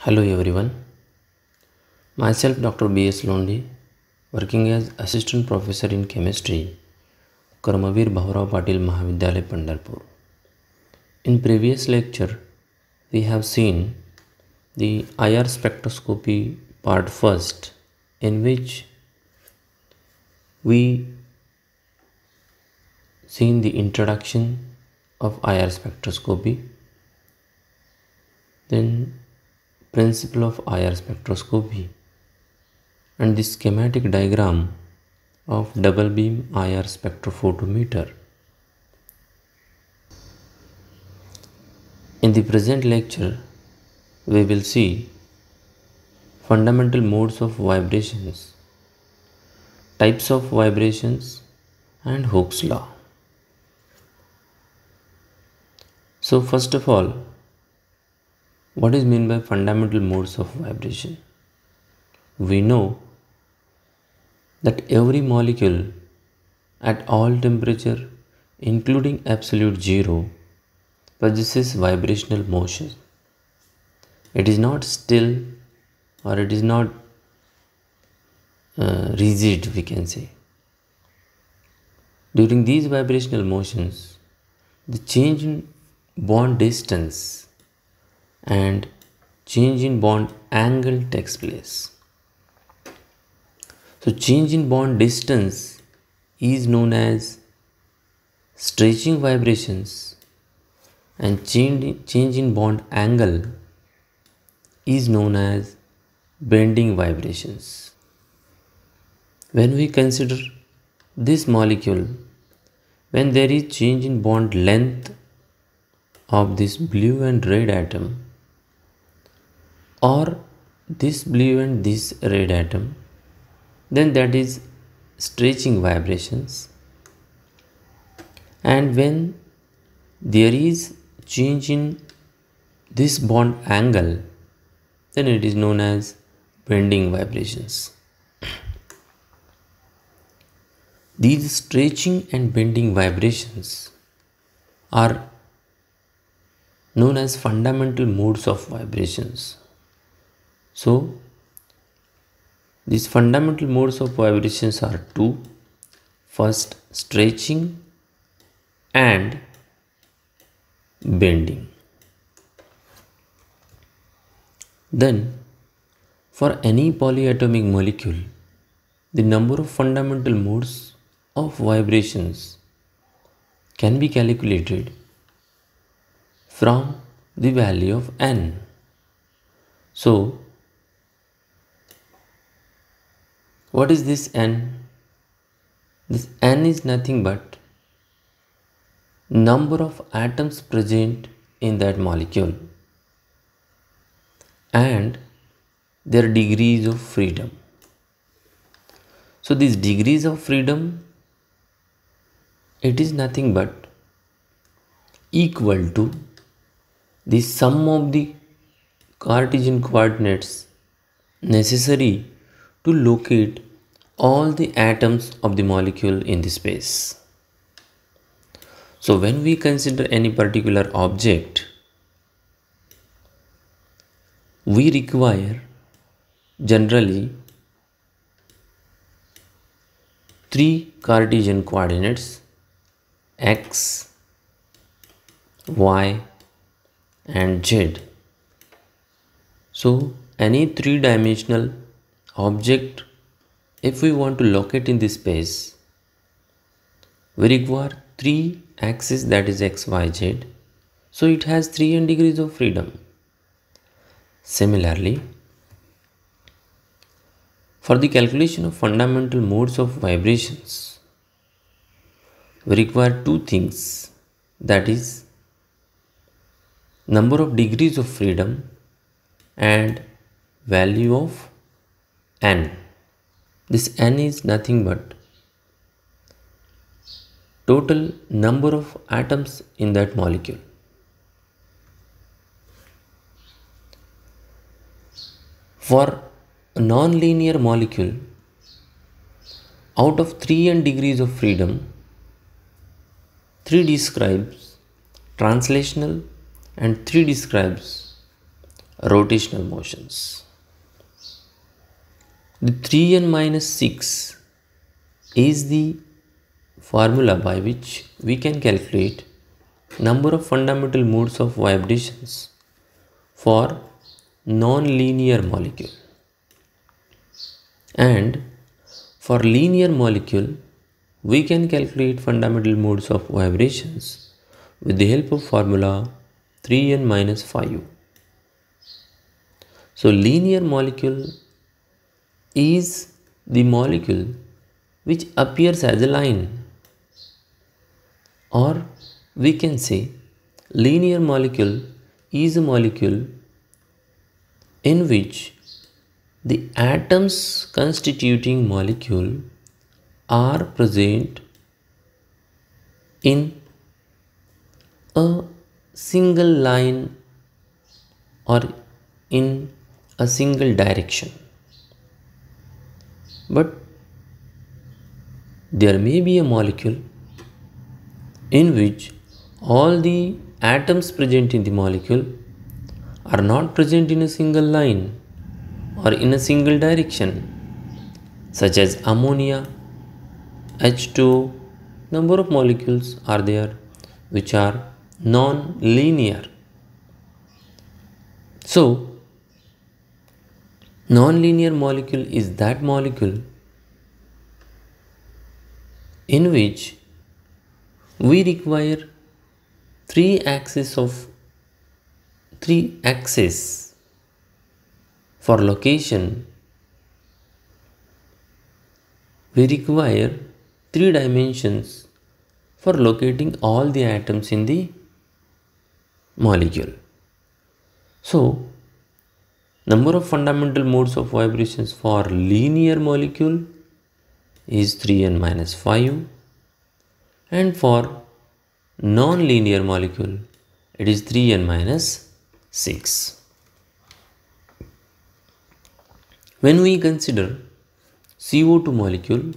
Hello everyone, myself Dr. B.S. Londi, working as Assistant Professor in Chemistry, Karmavir Bhaurao Patil Mahavidyalaya, Pandharpur. In previous lecture, we have seen the IR spectroscopy part first, in which we seen the introduction of IR spectroscopy, then principle of IR spectroscopy, and the schematic diagram of double beam IR spectrophotometer. In the present lecture, we will see fundamental modes of vibrations, types of vibrations, and Hooke's law. So first of all, what is meant by fundamental modes of vibration? We know that every molecule at all temperature, including absolute zero, possesses vibrational motion. It is not still, or it is not rigid, we can say. During these vibrational motions, the change in bond distance and change in bond angle takes place. So change in bond distance is known as stretching vibrations, and change in bond angle is known as bending vibrations. When we consider this molecule, when there is change in bond length of this blue and red atom, or this blue and this red atom, then that is stretching vibrations. And when there is change in this bond angle, then it is known as bending vibrations. These stretching and bending vibrations are known as fundamental modes of vibrations. So, these fundamental modes of vibrations are two. First, stretching and bending. Then, for any polyatomic molecule, the number of fundamental modes of vibrations can be calculated from the value of n. So, what is this n? This n is nothing but number of atoms present in that molecule and their degrees of freedom. So these degrees of freedom, it is nothing but equal to the sum of the Cartesian coordinates necessary to locate all the atoms of the molecule in the space. So when we consider any particular object, we require generally 3 Cartesian coordinates x, y, and z. So any 3-dimensional object, if we want to locate in this space, we require 3 axes, that is x, y, z. So it has 3n degrees of freedom. Similarly, for the calculation of fundamental modes of vibrations, we require 2 things, that is number of degrees of freedom and value of n. This n is nothing but total number of atoms in that molecule. For a non-linear molecule, out of 3n degrees of freedom, 3 describes translational and 3 describes rotational motions. The 3n minus 6 is the formula by which we can calculate number of fundamental modes of vibrations for non-linear molecule. And for linear molecule, we can calculate fundamental modes of vibrations with the help of formula 3n minus 5. So linear molecule is the molecule which appears as a line, or we can say linear molecule is a molecule in which the atoms constituting molecule are present in a single line or in a single direction. But there may be a molecule in which all the atoms present in the molecule are not present in a single line or in a single direction, such as ammonia, H2O. Number of molecules are there which are non-linear. So, non-linear molecule is that molecule in which we require three axes for location. We require 3 dimensions for locating all the atoms in the molecule. So, number of fundamental modes of vibrations for linear molecule is 3n minus 5, and for non-linear molecule it is 3n minus 6. When we consider CO2 molecule,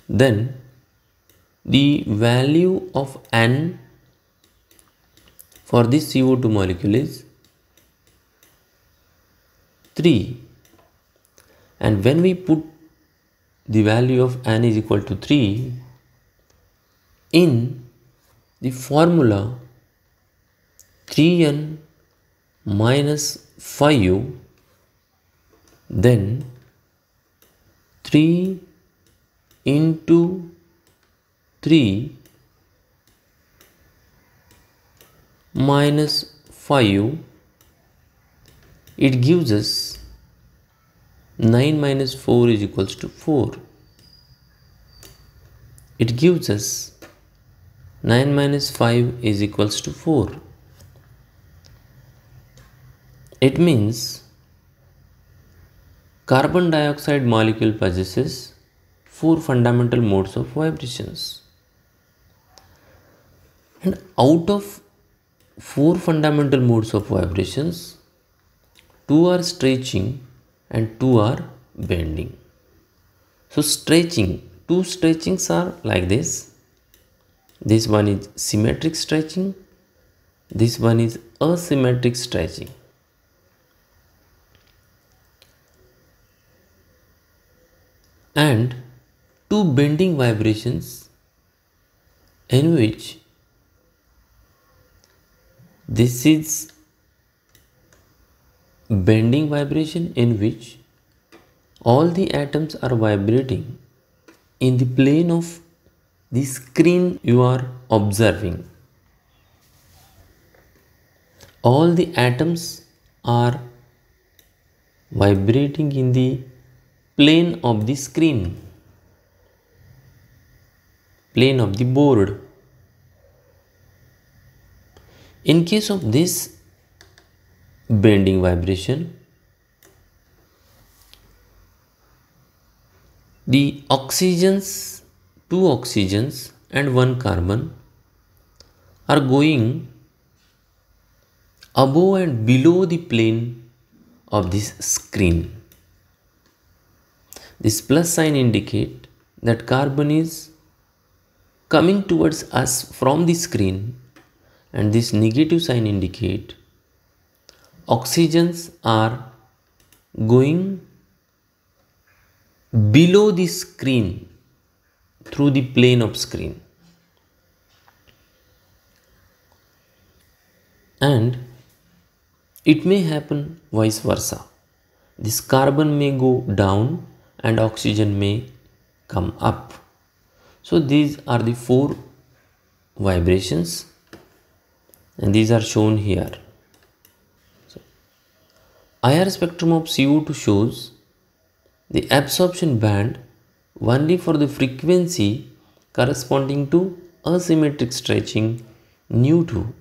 then the value of N for this CO2 molecule is 3, and when we put the value of N is equal to 3 in the formula 3n minus 5, then 3 into 3 minus 5, it gives us 9 minus 4 is equals to 4. It gives us 9 minus 5 is equals to 4. It means carbon dioxide molecule possesses 4 fundamental modes of vibrations. And out of 4 fundamental modes of vibrations, 2 are stretching and 2 are bending. So stretching, 2 stretchings are like this. This one is symmetric stretching, this one is asymmetric stretching. And 2 bending vibrations in which this is bending vibration in which all the atoms are vibrating in the plane of the screen you are observing. All the atoms are vibrating in the plane of the screen, plane of the board. In case of this bending vibration, the oxygens, 2 oxygens and 1 carbon are going above and below the plane of this screen. This plus sign indicate that carbon is coming towards us from the screen, and this negative sign indicate oxygens are going below the screen through the plane of screen, and it may happen vice versa. This carbon may go down and oxygen may come up. So these are the four vibrations, and these are shown here. So, IR spectrum of CO2 shows the absorption band only for the frequency corresponding to asymmetric stretching nu2,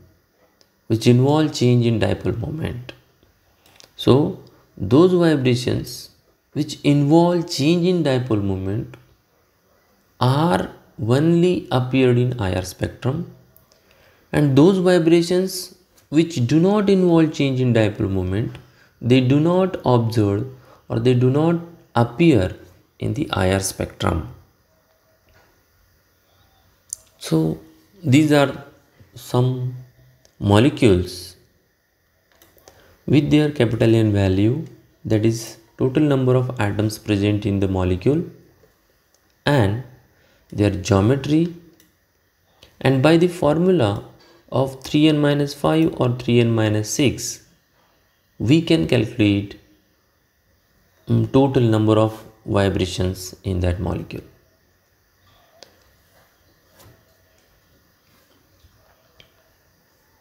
which involve change in dipole moment. So those vibrations which involve change in dipole moment are only appeared in IR spectrum, and those vibrations which do not involve change in dipole moment, they do not observe or they do not appear in the IR spectrum. So these are some molecules with their capital N value, that is total number of atoms present in the molecule, and their geometry, and by the formula of 3n-5 or 3n-6 we can calculate total number of vibrations in that molecule.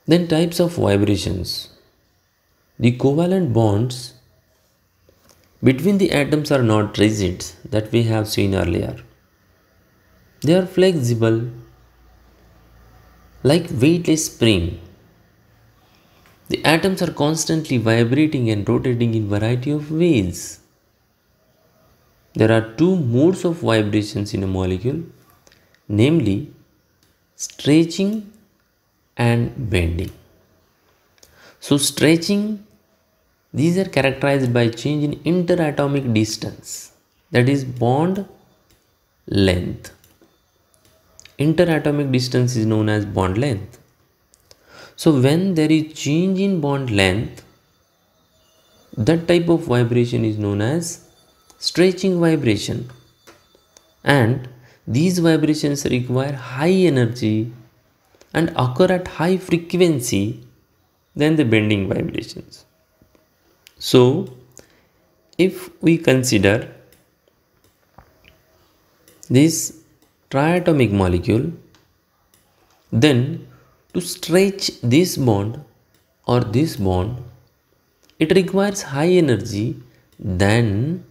Then types of vibrations. The covalent bonds between the atoms are not rigid, that we have seen earlier. They are flexible like weightless spring. The atoms are constantly vibrating and rotating in variety of ways. There are two modes of vibrations in a molecule, namely stretching and bending. So stretching, these are characterized by change in interatomic distance, that is bond length. Interatomic distance is known as bond length. So when there is change in bond length, that type of vibration is known as stretching vibration, and these vibrations require high energy and occur at high frequency than the bending vibrations. So if we consider this triatomic molecule, then to stretch this bond or this bond, it requires high energy than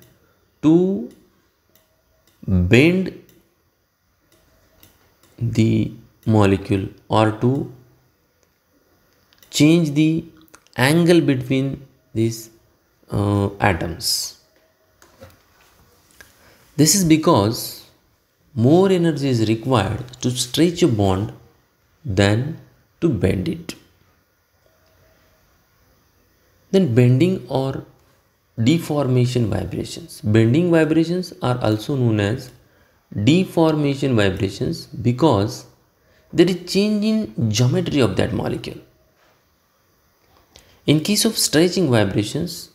to bend the molecule or to change the angle between these atoms. This is because more energy is required to stretch a bond than to bend it. Then bending or deformation vibrations. Bending vibrations are also known as deformation vibrations because there is change in geometry of that molecule. In case of stretching vibrations,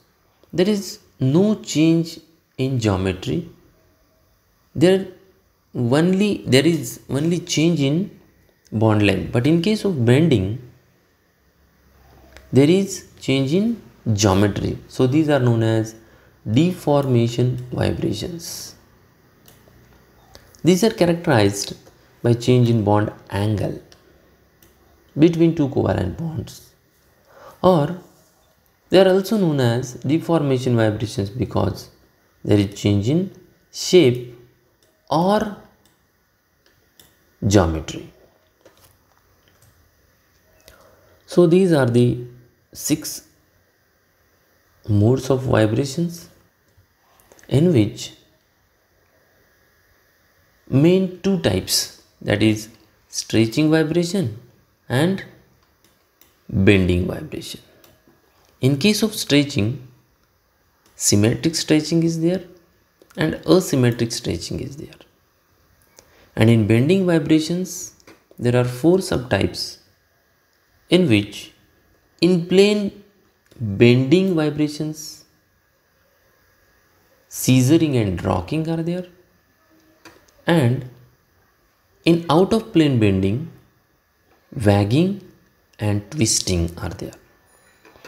there is no change in geometry. There is only change in bond length. But in case of bending, there is change in geometry. So these are known as deformation vibrations. These are characterized by change in bond angle between two covalent bonds, or they are also known as deformation vibrations because there is change in shape or geometry. So these are the 6 modes of vibrations, in which main 2 types, that is stretching vibration and bending vibration. In case of stretching, symmetric stretching is there and asymmetric stretching is there. And in bending vibrations, there are 4 subtypes, in which in plane bending vibrations, scissoring and rocking are there, and in out of plane bending, wagging and twisting are there.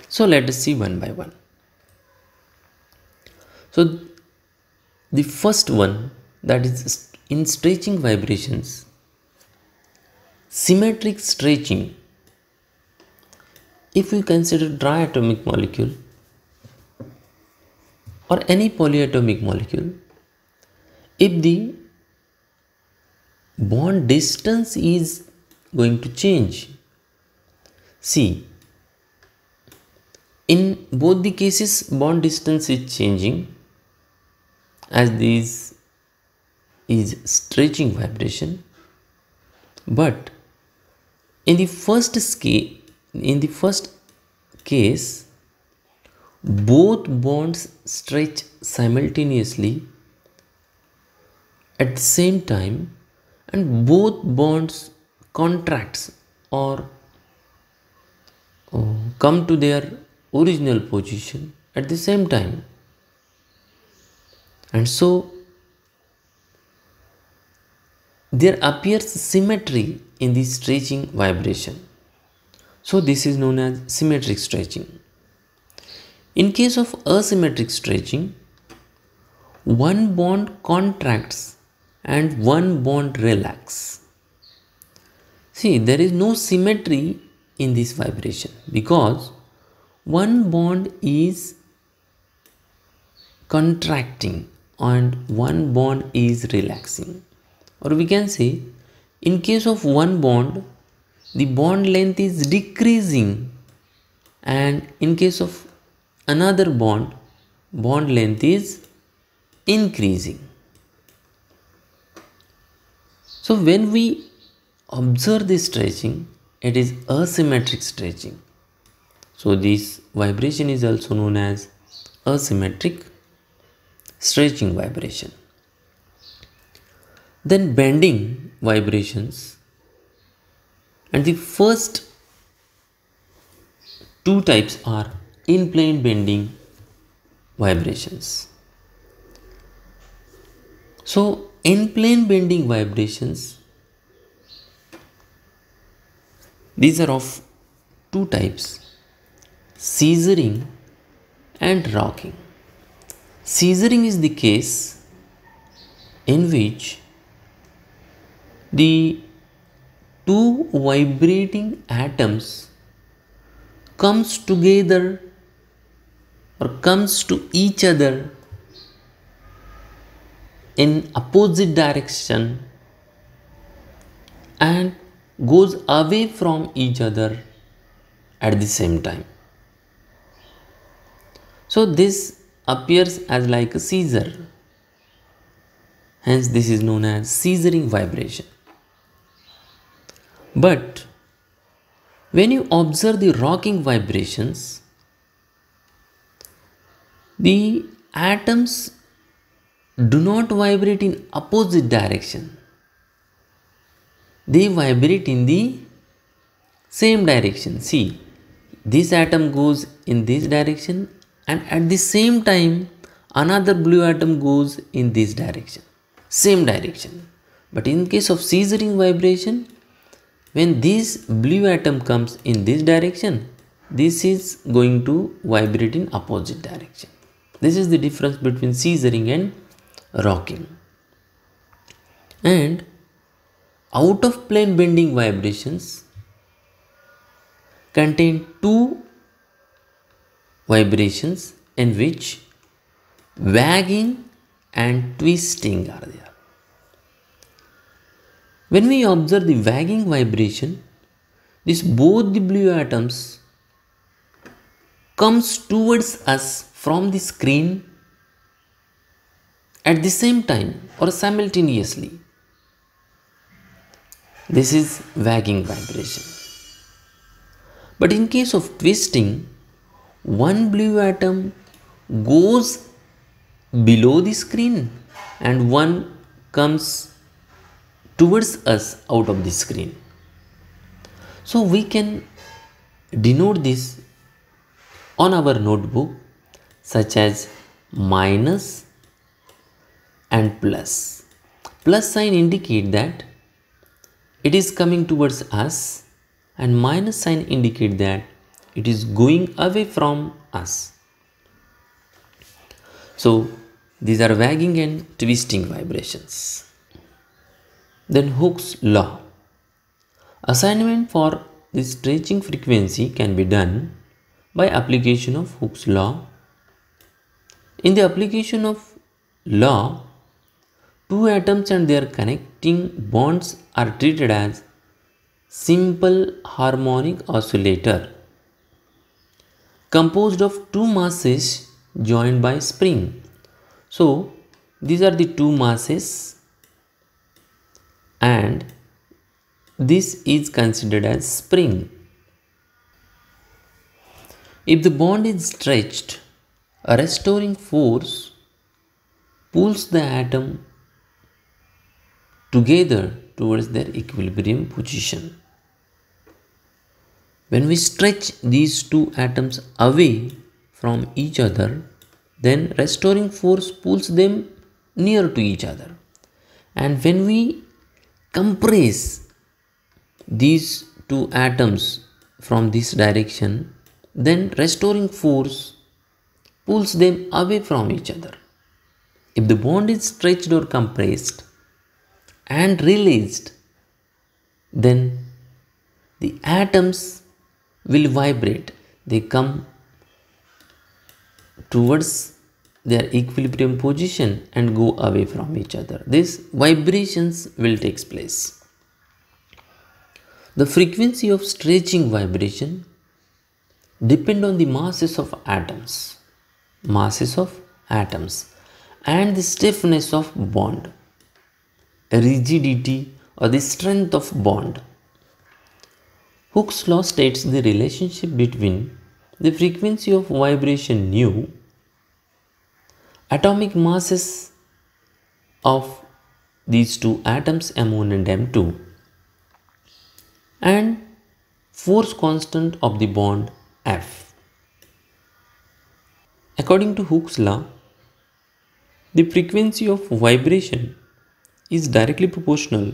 So let us see one by one. So the first one, that is in stretching vibrations, symmetric stretching. If we consider diatomic molecule or any polyatomic molecule, if the bond distance is going to change, see, in both the cases bond distance is changing, as this is stretching vibration, but in the first case both bonds stretch simultaneously at the same time, and both bonds contracts or come to their original position at the same time, and so there appears symmetry in the stretching vibration. So this is known as symmetric stretching. In case of asymmetric stretching, one bond contracts and one bond relax. See, there is no symmetry in this vibration because one bond is contracting and one bond is relaxing. Or we can say, in case of one bond, the bond length is decreasing, and in case of another bond, bond length is increasing. So when we observe this stretching, it is asymmetric stretching. So this vibration is also known as asymmetric stretching vibration. Then bending vibrations, and the first two types are in plane bending vibrations. So in plane bending vibrations, these are of two types: scissoring and rocking. Scissoring is the case in which the two vibrating atoms comes together or comes to each other in opposite direction and goes away from each other at the same time. So this appears as like a scissor. Hence this is known as scissoring vibration. But when you observe the rocking vibrations, the atoms do not vibrate in opposite direction. They vibrate in the same direction. See, this atom goes in this direction, and at the same time another blue atom goes in this direction, same direction. But in case of scissoring vibration, when this blue atom comes in this direction, this is going to vibrate in opposite direction. This is the difference between scissoring and rocking. And out of plane bending vibrations contain two vibrations in which wagging and twisting are there. When we observe the wagging vibration, this both the blue atoms comes towards us from the screen at the same time or simultaneously. This is wagging vibration. But in case of twisting, one blue atom goes below the screen and one comes towards us out of the screen. So we can denote this on our notebook, such as minus and plus. Plus sign indicate that it is coming towards us, and minus sign indicate that it is going away from us. So these are wagging and twisting vibrations. Then Hooke's law. Assignment for the stretching frequency can be done by application of Hooke's law. In the application of law, two atoms and their connecting bonds are treated as simple harmonic oscillator composed of two masses joined by spring. So these are the two masses, and this is considered as spring. If the bond is stretched, a restoring force pulls the atom together towards their equilibrium position. When we stretch these two atoms away from each other, then restoring force pulls them near to each other. And when we compress these two atoms from this direction, then restoring force pulls them away from each other. If the bond is stretched or compressed and released, then the atoms will vibrate. They come towards their equilibrium position and go away from each other. These vibrations will take place. The frequency of stretching vibration depend on the masses of atoms and the stiffness of bond, rigidity or the strength of bond. Hooke's law states the relationship between the frequency of vibration nu, atomic masses of these two atoms M1 and M2, and force constant of the bond F. According to Hooke's law, the frequency of vibration is directly proportional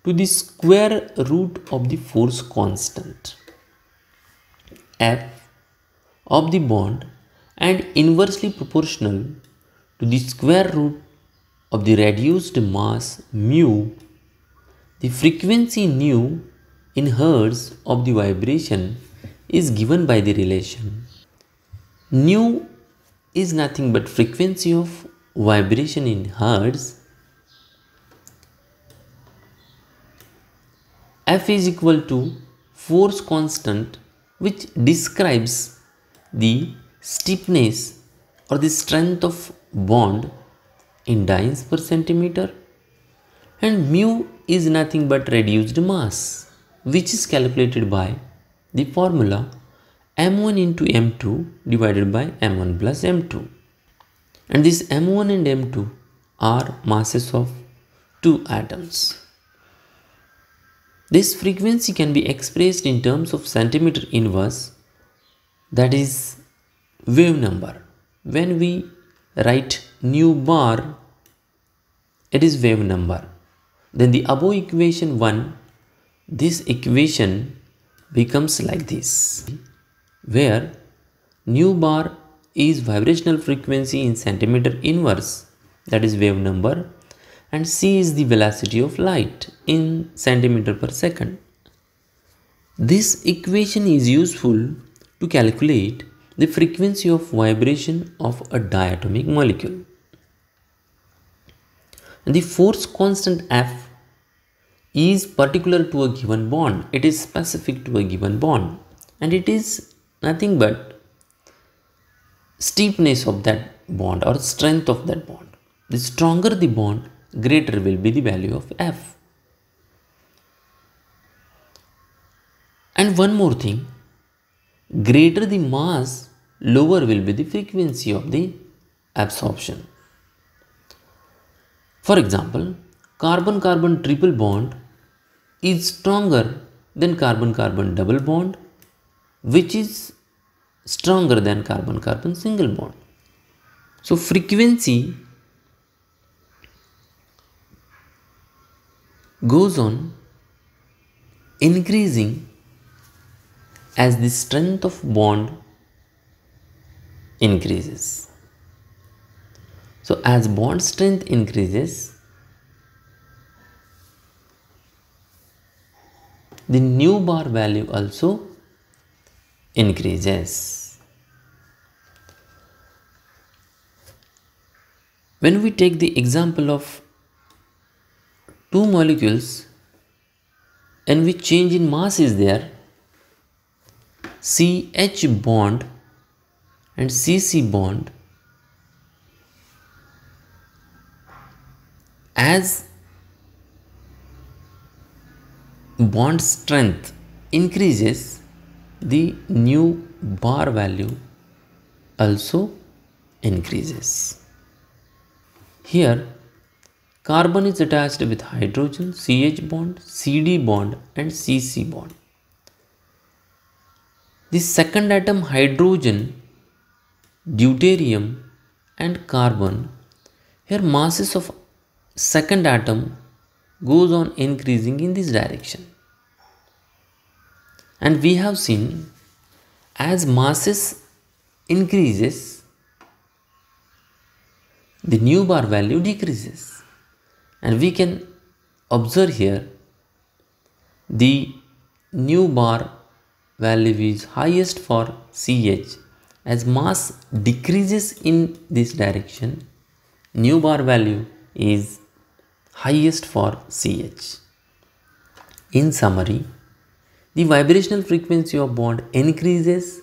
to the square root of the force constant F of the bond and inversely proportional to the square root of the reduced mass mu. The frequency nu in hertz of the vibration is given by the relation. Nu is nothing but frequency of vibration in hertz. F is equal to force constant, which describes the stiffness or the strength of bond in dynes per centimeter, and mu is nothing but reduced mass, which is calculated by the formula m1 into m2 divided by m1 plus m2. And this m1 and m2 are masses of two atoms. This frequency can be expressed in terms of centimeter inverse, that is wave number. When we write nu bar, it is wave number. Then the above equation 1, this equation becomes like this, where nu bar is vibrational frequency in centimeter inverse, that is wave number, and c is the velocity of light in centimeter per second. This equation is useful to calculate the frequency of vibration of a diatomic molecule. And the force constant F is particular to a given bond. It is specific to a given bond, and it is nothing but steepness of that bond or strength of that bond. The stronger the bond, greater will be the value of F. And one more thing, greater the mass, lower will be the frequency of the absorption. For example, carbon-carbon triple bond is stronger than carbon-carbon double bond, which is stronger than carbon-carbon single bond. So frequency goes on increasing as the strength of bond increases. So as bond strength increases, the nu bar value also increases. When we take the example of two molecules and which change in mass is there, CH bond and CC bond, as bond strength increases, the nu bar value also increases. Here carbon is attached with hydrogen, CH bond, CD bond and CC bond. The second atom, hydrogen, deuterium and carbon, here masses of second atom goes on increasing in this direction. And we have seen as masses increases, the nu bar value decreases. And we can observe here the nu bar value is highest for CH. As mass decreases in this direction, nu bar value is highest for CH. In summary, the vibrational frequency of bond increases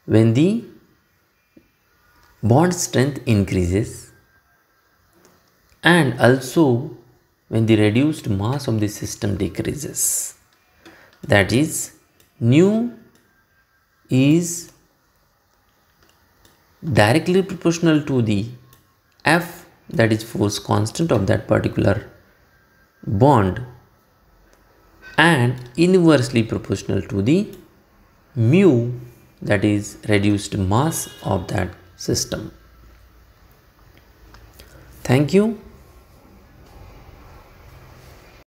when the bond strength increases, and also when the reduced mass of the system decreases. That is, nu is directly proportional to the F, that is force constant of that particular bond, and inversely proportional to the mu, that is reduced mass of that system. Thank you.